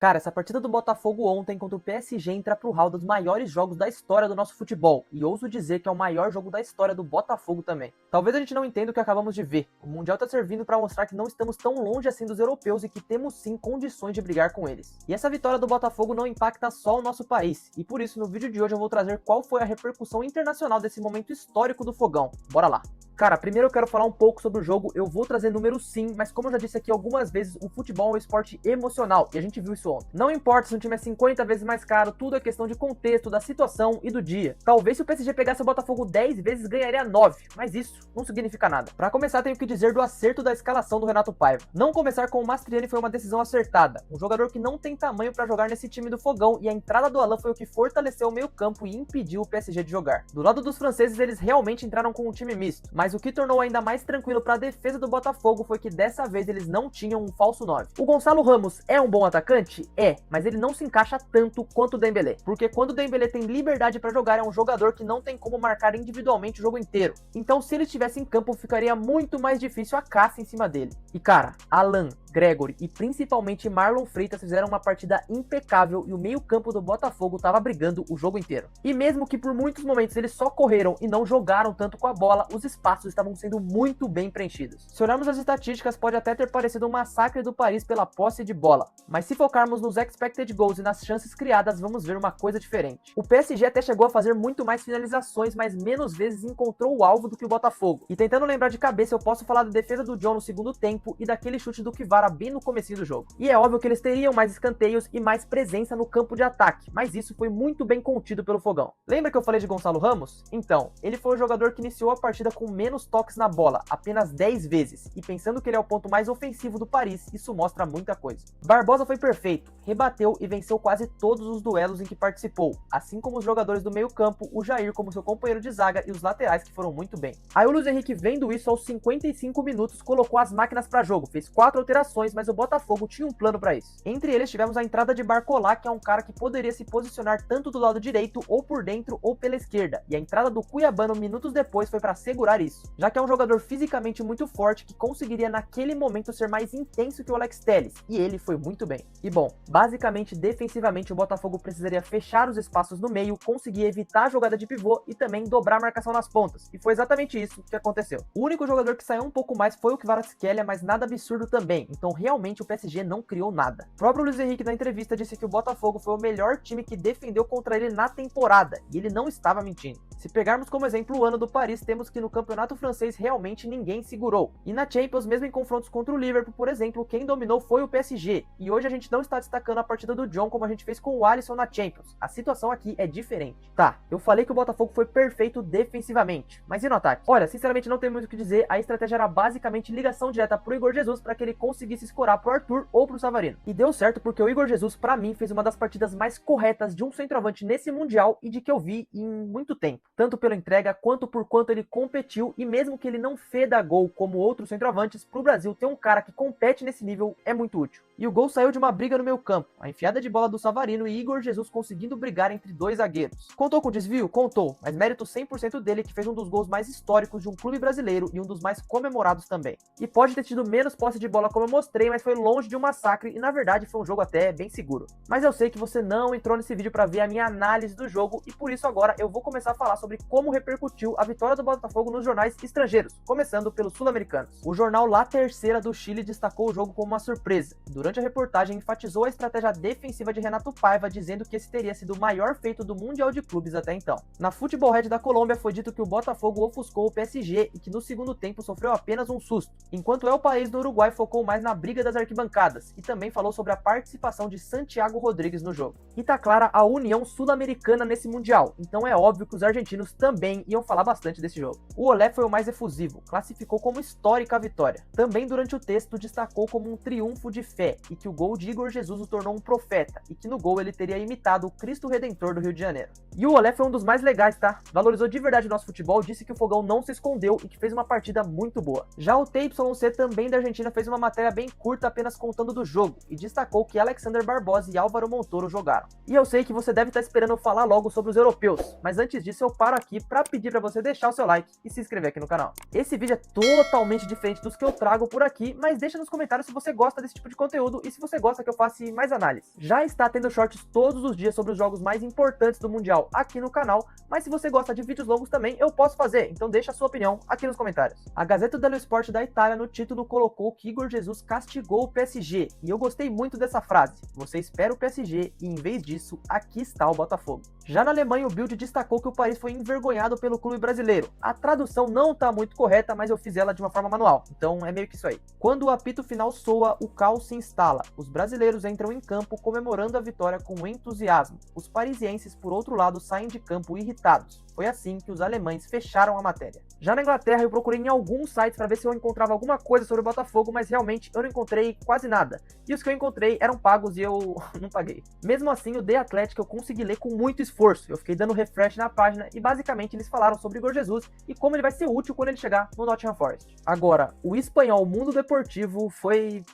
Cara, essa partida do Botafogo ontem contra o PSG entra pro hall dos maiores jogos da história do nosso futebol, e ouso dizer que é o maior jogo da história do Botafogo também. Talvez a gente não entenda o que acabamos de ver. O Mundial tá servindo para mostrar que não estamos tão longe assim dos europeus e que temos sim condições de brigar com eles. E essa vitória do Botafogo não impacta só o nosso país, e por isso no vídeo de hoje eu vou trazer qual foi a repercussão internacional desse momento histórico do Fogão. Bora lá! Cara, primeiro eu quero falar um pouco sobre o jogo, eu vou trazer números sim, mas como eu já disse aqui algumas vezes, o futebol é um esporte emocional, e a gente viu isso ontem. Não importa se um time é 50 vezes mais caro, tudo é questão de contexto, da situação e do dia. Talvez se o PSG pegasse o Botafogo 10 vezes, ganharia 9, mas isso não significa nada. Pra começar, tenho que dizer do acerto da escalação do Renato Paiva. Não começar com o Mastriani foi uma decisão acertada, um jogador que não tem tamanho pra jogar nesse time do Fogão, e a entrada do Alan foi o que fortaleceu o meio campo e impediu o PSG de jogar. Do lado dos franceses, eles realmente entraram com um time misto, mas o que tornou ainda mais tranquilo para a defesa do Botafogo foi que dessa vez eles não tinham um falso 9. O Gonçalo Ramos é um bom atacante? É, mas ele não se encaixa tanto quanto o Dembélé, porque quando o Dembélé tem liberdade para jogar é um jogador que não tem como marcar individualmente o jogo inteiro. Então se ele estivesse em campo ficaria muito mais difícil a caça em cima dele. E cara, Alan, Gregory e principalmente Marlon Freitas fizeram uma partida impecável e o meio campo do Botafogo estava brigando o jogo inteiro. E mesmo que por muitos momentos eles só correram e não jogaram tanto com a bola, os espaços estavam sendo muito bem preenchidos. Se olharmos as estatísticas, pode até ter parecido um massacre do Paris pela posse de bola, mas se focarmos nos expected goals e nas chances criadas, vamos ver uma coisa diferente. O PSG até chegou a fazer muito mais finalizações, mas menos vezes encontrou o alvo do que o Botafogo. E tentando lembrar de cabeça, eu posso falar da defesa do John no segundo tempo e daquele chute do Kvara bem no comecinho do jogo. E é óbvio que eles teriam mais escanteios e mais presença no campo de ataque, mas isso foi muito bem contido pelo Fogão. Lembra que eu falei de Gonçalo Ramos? Então, ele foi o jogador que iniciou a partida com menos toques na bola, apenas 10 vezes, e pensando que ele é o ponto mais ofensivo do Paris, isso mostra muita coisa. Barbosa foi perfeito, rebateu e venceu quase todos os duelos em que participou, assim como os jogadores do meio campo, o Jair como seu companheiro de zaga e os laterais que foram muito bem. Aí o Luiz Henrique, vendo isso aos 55 minutos, colocou as máquinas para jogo, fez 4 alterações, mas o Botafogo tinha um plano para isso. Entre eles tivemos a entrada de Barcola, que é um cara que poderia se posicionar tanto do lado direito, ou por dentro, ou pela esquerda, e a entrada do Cuiabano minutos depois foi para segurar isso, já que é um jogador fisicamente muito forte que conseguiria naquele momento ser mais intenso que o Alex Telles, e ele foi muito bem. E bom, basicamente defensivamente o Botafogo precisaria fechar os espaços no meio, conseguir evitar a jogada de pivô e também dobrar a marcação nas pontas, e foi exatamente isso que aconteceu. O único jogador que saiu um pouco mais foi o Kvaratskhelia, mas nada absurdo também, então realmente o PSG não criou nada. O próprio Luiz Henrique na entrevista disse que o Botafogo foi o melhor time que defendeu contra ele na temporada, e ele não estava mentindo. Se pegarmos como exemplo o ano do Paris, temos que no campeonato francês realmente ninguém segurou. E na Champions, mesmo em confrontos contra o Liverpool, por exemplo, quem dominou foi o PSG. E hoje a gente não está destacando a partida do John como a gente fez com o Alisson na Champions. A situação aqui é diferente. Tá, eu falei que o Botafogo foi perfeito defensivamente, mas e no ataque? Olha, sinceramente não tem muito o que dizer, a estratégia era basicamente ligação direta pro Igor Jesus para que ele conseguisse escorar pro Arthur ou pro Savarino. E deu certo porque o Igor Jesus, pra mim, fez uma das partidas mais corretas de um centroavante nesse Mundial e de que eu vi em muito tempo. Tanto pela entrega quanto por quanto ele competiu, e mesmo que ele não feda gol como outros centroavantes, pro Brasil ter um cara que compete nesse nível é muito útil. E o gol saiu de uma briga no meio campo, a enfiada de bola do Savarino e Igor Jesus conseguindo brigar entre dois zagueiros. Contou com desvio? Contou, mas mérito 100% dele, que fez um dos gols mais históricos de um clube brasileiro e um dos mais comemorados também. E pode ter tido menos posse de bola como eu mostrei, mas foi longe de um massacre e na verdade foi um jogo até bem seguro. Mas eu sei que você não entrou nesse vídeo para ver a minha análise do jogo e por isso agora eu vou começar a falar sobre como repercutiu a vitória do Botafogo nos jornais estrangeiros, começando pelos sul-americanos. O jornal La Terceira do Chile destacou o jogo como uma surpresa. Durante a reportagem enfatizou a estratégia defensiva de Renato Paiva, dizendo que esse teria sido o maior feito do Mundial de Clubes até então. Na Futebol Red da Colômbia foi dito que o Botafogo ofuscou o PSG e que no segundo tempo sofreu apenas um susto, enquanto El País do Uruguai focou mais na briga das arquibancadas e também falou sobre a participação de Santiago Rodrigues no jogo. E tá clara a união sul-americana nesse Mundial, então é óbvio que os argentinos também iam falar bastante desse jogo. O Olé foi o mais efusivo, classificou como histórica a vitória. Também durante o texto destacou como um triunfo de fé e que o gol de Igor Jesus o tornou um profeta e que no gol ele teria imitado o Cristo Redentor do Rio de Janeiro. E o Olé foi um dos mais legais, tá? Valorizou de verdade o nosso futebol, disse que o Fogão não se escondeu e que fez uma partida muito boa. Já o TYC também da Argentina fez uma matéria bem bem curta apenas contando do jogo e destacou que Alexander Barbosa e Álvaro Montoro jogaram. E eu sei que você deve estar esperando eu falar logo sobre os europeus, mas antes disso eu paro aqui para pedir para você deixar o seu like e se inscrever aqui no canal. Esse vídeo é totalmente diferente dos que eu trago por aqui, mas deixa nos comentários se você gosta desse tipo de conteúdo e se você gosta que eu faça mais análise. Já está tendo shorts todos os dias sobre os jogos mais importantes do Mundial aqui no canal, mas se você gosta de vídeos longos também, eu posso fazer, então deixa a sua opinião aqui nos comentários. A Gazeta dello Sport da Itália no título colocou que Igor Jesus castigou o PSG, e eu gostei muito dessa frase: você espera o PSG e em vez disso, aqui está o Botafogo. Já na Alemanha, o Bild destacou que o Paris foi envergonhado pelo clube brasileiro. A tradução não está muito correta, mas eu fiz ela de uma forma manual, então é meio que isso aí. Quando o apito final soa, o caos se instala. Os brasileiros entram em campo comemorando a vitória com entusiasmo. Os parisienses, por outro lado, saem de campo irritados. Foi assim que os alemães fecharam a matéria. Já na Inglaterra, eu procurei em alguns sites para ver se eu encontrava alguma coisa sobre o Botafogo, mas realmente eu não encontrei quase nada. E os que eu encontrei eram pagos e eu não paguei. Mesmo assim, o The Athletic eu consegui ler com muito esforço. Eu fiquei dando refresh na página e basicamente eles falaram sobre Igor Jesus e como ele vai ser útil quando ele chegar no Nottingham Forest. Agora, o espanhol Mundo Deportivo foi...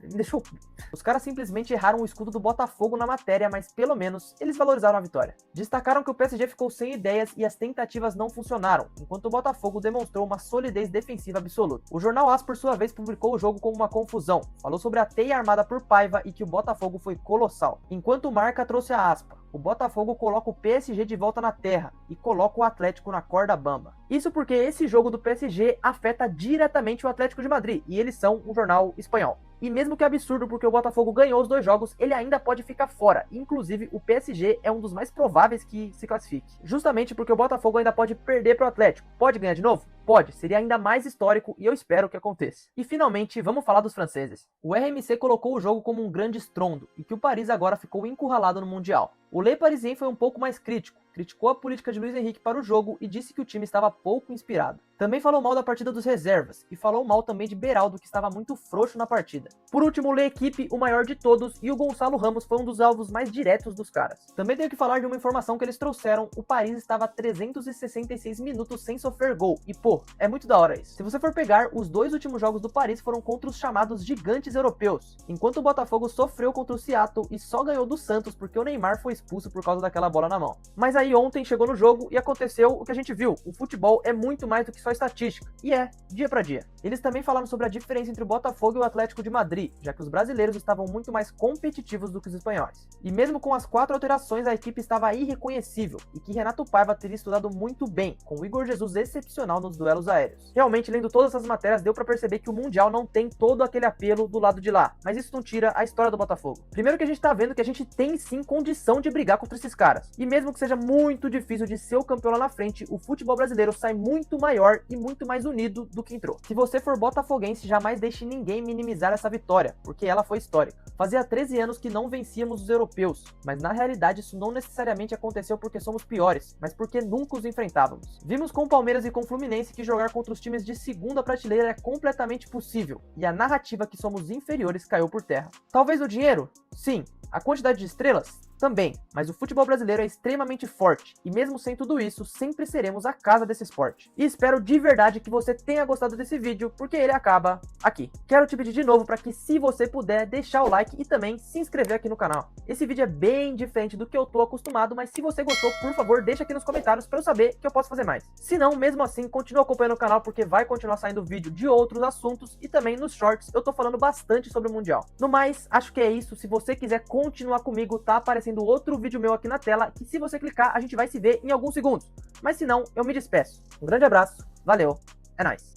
deixou. Os caras simplesmente erraram o escudo do Botafogo na matéria, mas pelo menos eles valorizaram a vitória. Destacaram que o PSG ficou sem ideias e as tentativas não funcionaram, enquanto o Botafogo demonstrou uma solidez defensiva absoluta. O jornal AS, por sua vez, publicou o jogo como uma confusão, falou sobre a teia armada por Paiva e que o Botafogo foi colossal. Enquanto o Marca trouxe a aspa: o Botafogo coloca o PSG de volta na terra e coloca o Atlético na corda bamba. Isso porque esse jogo do PSG afeta diretamente o Atlético de Madrid, e eles são um jornal espanhol. E mesmo que absurdo porque o Botafogo ganhou os 2 jogos, ele ainda pode ficar fora. Inclusive, o PSG é um dos mais prováveis que se classifique. Justamente porque o Botafogo ainda pode perder para o Atlético. Pode ganhar de novo? Pode, seria ainda mais histórico e eu espero que aconteça. E finalmente, vamos falar dos franceses. O RMC colocou o jogo como um grande estrondo e que o Paris agora ficou encurralado no Mundial. O Le Parisien foi um pouco mais crítico, criticou a política de Luiz Henrique para o jogo e disse que o time estava pouco inspirado. Também falou mal da partida dos reservas e falou mal também de Beraldo, que estava muito frouxo na partida. Por último, o Le Equipe, o maior de todos, e o Gonçalo Ramos foi um dos alvos mais diretos dos caras. Também tenho que falar de uma informação que eles trouxeram: o Paris estava 366 minutos sem sofrer gol, e pô, é muito da hora isso. Se você for pegar, os 2 últimos jogos do Paris foram contra os chamados gigantes europeus, enquanto o Botafogo sofreu contra o Seattle e só ganhou do Santos porque o Neymar foi expulso por causa daquela bola na mão. Mas aí ontem chegou no jogo e aconteceu o que a gente viu: o futebol é muito mais do que só estatística, e dia pra dia. Eles também falaram sobre a diferença entre o Botafogo e o Atlético de Madrid, já que os brasileiros estavam muito mais competitivos do que os espanhóis. E mesmo com as 4 alterações, a equipe estava irreconhecível, e que Renato Paiva teria estudado muito bem, com o Igor Jesus excepcional nos duelos aéreos. Realmente, lendo todas essas matérias, deu pra perceber que o Mundial não tem todo aquele apelo do lado de lá, mas isso não tira a história do Botafogo. Primeiro que a gente tá vendo que a gente tem sim condição de brigar contra esses caras, e mesmo que seja muito difícil de ser o campeão lá na frente, o futebol brasileiro sai muito maior e muito mais unido do que entrou. Se você for botafoguense, jamais deixe ninguém minimizar essa vitória, porque ela foi histórica. Fazia 13 anos que não vencíamos os europeus, mas na realidade isso não necessariamente aconteceu porque somos piores, mas porque nunca os enfrentávamos. Vimos com o Palmeiras e com o Fluminense que jogar contra os times de segunda prateleira é completamente possível, e a narrativa que somos inferiores caiu por terra. Talvez o dinheiro? Sim. A quantidade de estrelas? Também, mas o futebol brasileiro é extremamente forte, e mesmo sem tudo isso, sempre seremos a casa desse esporte. E espero de verdade que você tenha gostado desse vídeo, porque ele acaba aqui. Quero te pedir de novo para que, se você puder, deixar o like e também se inscrever aqui no canal. Esse vídeo é bem diferente do que eu tô acostumado, mas se você gostou, por favor, deixa aqui nos comentários para eu saber que eu posso fazer mais. Se não, mesmo assim, continua acompanhando o canal, porque vai continuar saindo vídeo de outros assuntos, e também nos shorts eu tô falando bastante sobre o Mundial. No mais, acho que é isso. Se você quiser continuar comigo, tá aparecendo outro vídeo meu aqui na tela, que se você clicar, a gente vai se ver em alguns segundos. Mas se não, eu me despeço. Um grande abraço, valeu, é nóis.